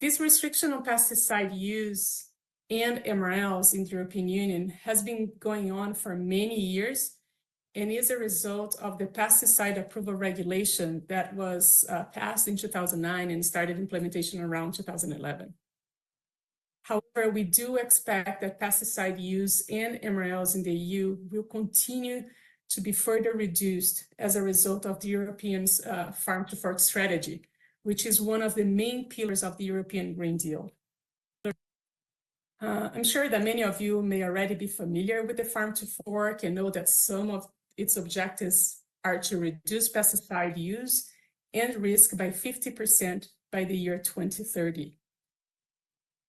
This restriction on pesticide use and MRLs in the European Union has been going on for many years and is a result of the pesticide approval regulation that was passed in 2009 and started implementation around 2011. However, we do expect that pesticide use and MRLs in the EU will continue to be further reduced as a result of the Europeans' Farm to Fork strategy, which is one of the main pillars of the European Green Deal. I'm sure that many of you may already be familiar with the Farm to Fork and know that some of its objectives are to reduce pesticide use and risk by 50% by the year 2030.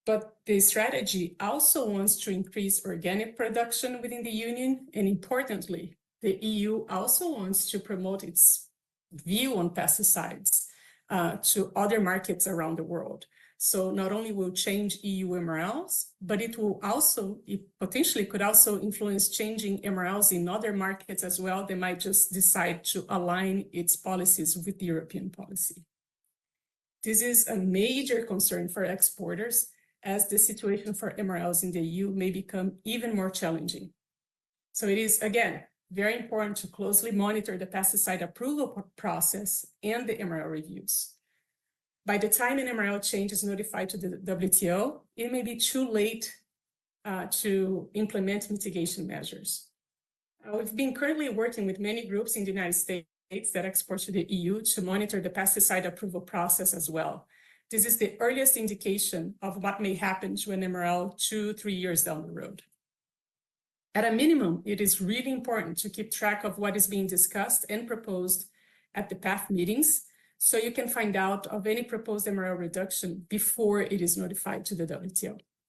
But the strategy also wants to increase organic production within the Union, and importantly, the EU also wants to promote its view on pesticides to other markets around the world. So not only will change EU MRLs, but it potentially could also influence changing MRLs in other markets as well. They might just decide to align its policies with the European policy. This is a major concern for exporters, as the situation for MRLs in the EU may become even more challenging. So it is, again, very important to closely monitor the pesticide approval process and the MRL reviews. By the time an MRL change is notified to the WTO, it may be too late to implement mitigation measures. We've been currently working with many groups in the United States that export to the EU to monitor the pesticide approval process as well. This is the earliest indication of what may happen to an MRL 2-3 years down the road. At a minimum, it is really important to keep track of what is being discussed and proposed at the PAF meetings, so you can find out of any proposed MRL reduction before it is notified to the WTO.